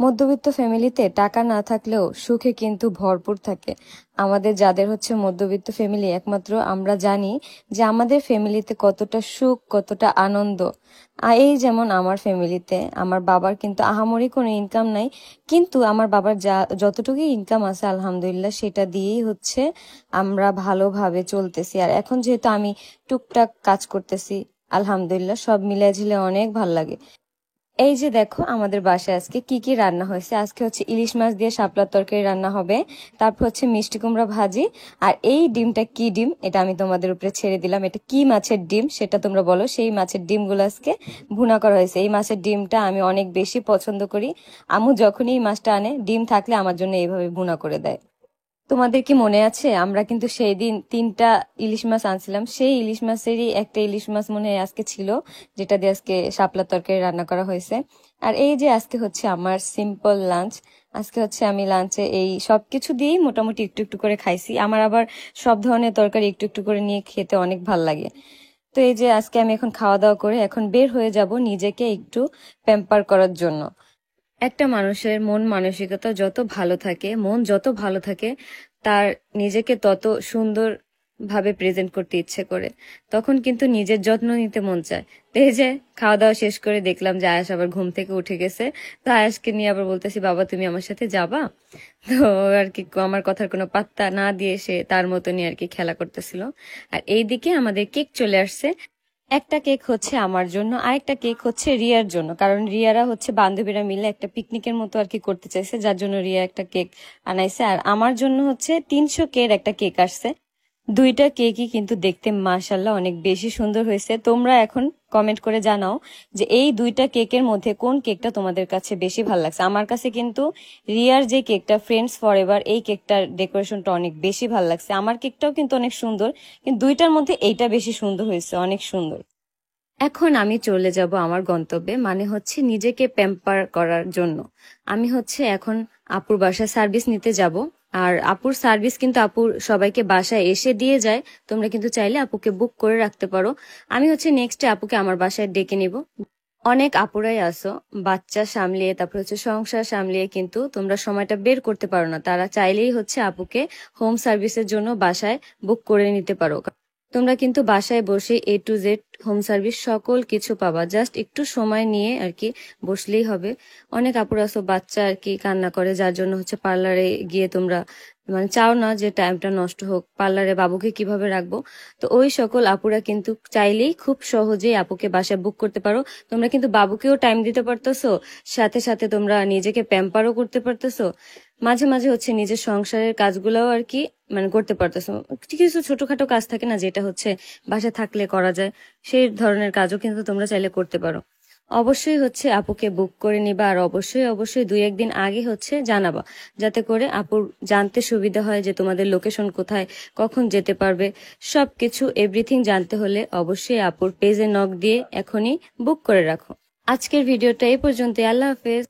মধ্যবিত্ত ফ্যামিলিতে টাকা না থাকলেও সুখে কিন্তু ভরপুর থাকে। আমাদের যাদের হচ্ছে মধ্যবিত্ত ফ্যামিলি, একমাত্র আমরা জানি যে আমাদের ফ্যামিলিতে কতটা সুখ, কতটা আনন্দ। এই যেমন আমার ফ্যামিলিতে আমার বাবার কিন্তু আহামরি কোনো ইনকাম নাই, কিন্তু আমার বাবার যতটুকু ইনকাম আছে আলহামদুলিল্লাহ সেটা দিয়েই হচ্ছে আমরা ভালোভাবে চলতেছি। আর এখন যেহেতু আমি টুকটাক কাজ করতেছি, আলহামদুলিল্লাহ সব মিলিয়ে ঝিলে অনেক ভাল লাগে। এই যে দেখো আমাদের বাসায় আজকে কি কি রান্না হয়েছে। আজকে হচ্ছে ইলিশ মাছ দিয়ে শাপলার তরকারি রান্না হবে, তারপর হচ্ছে মিষ্টি কুমড়া ভাজি। আর এই ডিমটা কি ডিম এটা আমি তোমাদের উপরে ছেড়ে দিলাম, এটা কি মাছের ডিম সেটা তোমরা বলো। সেই মাছের ডিমগুলো আজকে ভুনা করা হয়েছে। এই মাছের ডিমটা আমি অনেক বেশি পছন্দ করি। আম্মু যখনই এই মাছটা আনে ডিম থাকলে আমার জন্য এইভাবে ভুনা করে দেয়। তোমাদের কি মনে আছে আমরা কিন্তু সেই দিন 3টা ইলিশ মাছ আনছিলাম, সেই ইলিশ মাছেরই একটা ইলিশ মাছ মনে হয় আজকে ছিল, যেটা দিয়ে আজকে শাপলা তরকারি রান্না করা হয়েছে। আর এই যে আজকে হচ্ছে আমার সিম্পল লাঞ্চ। আজকে হচ্ছে আমি লাঞ্চে এই সবকিছু দিয়েই মোটামুটি একটু একটু করে খাইছি। আমার আবার সব ধরনের তরকারি একটু একটু করে নিয়ে খেতে অনেক ভাল লাগে। তো এই যে আজকে আমি এখন খাওয়া দাওয়া করে এখন বের হয়ে যাব নিজেকে একটু প্যাম্পার করার জন্য। একটা মানুষের মন মানসিকতা যত ভালো থাকে, মন যত ভালো থাকে, তার নিজেকে তত সুন্দর ভাবে প্রেজেন্ট করতে ইচ্ছে করে। তখন কিন্তু নিজের যত্ন নিতে মন চায়। তো এই যে খাওয়া দাওয়া শেষ করে দেখলাম যে আয়াস আবার ঘুম থেকে উঠে গেছে। তো আয়াসকে নিয়ে আবার বলতেছি, বাবা তুমি আমার সাথে যাবা? তো আর কি আমার কথার কোনো পাত্তা না দিয়ে সে তার মতনই আর কি খেলা করতেছিল। আর এইদিকে আমাদের কেক চলে আসছে। একটা কেক হচ্ছে আমার জন্য, আরেকটা কেক হচ্ছে রিয়ার জন্য, কারণ রিয়ারা হচ্ছে বান্ধবীরা মিলে একটা পিকনিকের মতো আর কি করতে চাইছে, যার জন্য রিয়া একটা কেক আনাইছে। আর আমার জন্য হচ্ছে 300 কের একটা কেক আসছে। দুইটা কেকই কিন্তু দেখতে মাশাআল্লাহ অনেক বেশি সুন্দর হয়েছে। তোমরা এখন কমেন্ট করে জানাও যে এই দুইটা কেকের মধ্যে কোন কেকটা তোমাদের কাছে বেশি ভালো লাগছে। আমার কাছে কিন্তু রিয়ার যে কেকটা ফ্রেন্ডস ফরএভার, এই কেকটার ডেকোরেশনটা অনেক বেশি ভালো লাগছে। আমার কেকটাও কিন্তু অনেক সুন্দর, কিন্তু দুইটার মধ্যে এইটা বেশি সুন্দর হয়েছে, অনেক সুন্দর। এখন আমি চলে যাব আমার গন্তব্যে, মানে হচ্ছে নিজেকে প্যাম্পার করার জন্য। আমি হচ্ছে এখন আপুর বাসায় সার্ভিস নিতে যাব। আর আপুর সার্ভিস কিন্তু আপুর সবাইকে বাসায় এসে দিয়ে যায়। তোমরা কিন্তু চাইলে আপুকে বুক করে রাখতে পারো। আমি হচ্ছে নেক্সটে আপুকে আমার বাসায় ডেকে নিব। অনেক আপুরাই আসো বাচ্চা সামলিয়ে, তারপর হচ্ছে সংসার সামলিয়ে কিন্তু তোমরা সময়টা বের করতে পারো না। তারা চাইলেই হচ্ছে আপুকে হোম সার্ভিসের জন্য বাসায় বুক করে নিতে পারো। তোমরা কিন্তু বাসায় বসে A to Z home service সকল কিছু পাবা, জাস্ট একটু সময় নিয়ে আর কি বসলেই হবে। অনেক আপুরা আছো বাচ্চা আর কি কান্না করে, যার জন্য হচ্ছে পার্লারে গিয়ে তোমরা মানে চাও না যে টাইমটা নষ্ট হোক, পার্লারে বাবুকে কিভাবে রাখবো। তো ওই সকল আপুরা কিন্তু চাইলেই খুব সহজেই আপুকে বাসায় বুক করতে পারো। তোমরা কিন্তু বাবুকেও টাইম দিতে পারতেছো, সাথে সাথে তোমরা নিজেকে প্যাম্পারও করতে পারতেছো, মাঝে মাঝে হচ্ছে নিজের সংসারের কাজগুলোও আর কি মানে করতে পারতেছো। কিছু ছোটখাটো কাজ থাকে না যেটা হচ্ছে বাসায় থাকলে করা যায়, সেই ধরনের কাজও কিন্তু তোমরা চাইলে করতে পারো। অবশ্যই হচ্ছে আপুকে বুক করে নিবা, আর অবশ্যই অবশ্যই 2-1 দিন আগে হচ্ছে জানাবা, যাতে করে আপুর জানতে সুবিধা হয় যে তোমাদের লোকেশন কোথায়, কখন যেতে পারবে। সবকিছু এভরিথিং জানতে হলে অবশ্যই আপুর পেজে নক দিয়ে এখনই বুক করে রাখো। আজকের ভিডিওটা এই পর্যন্ত। আল্লাহ হাফেজ।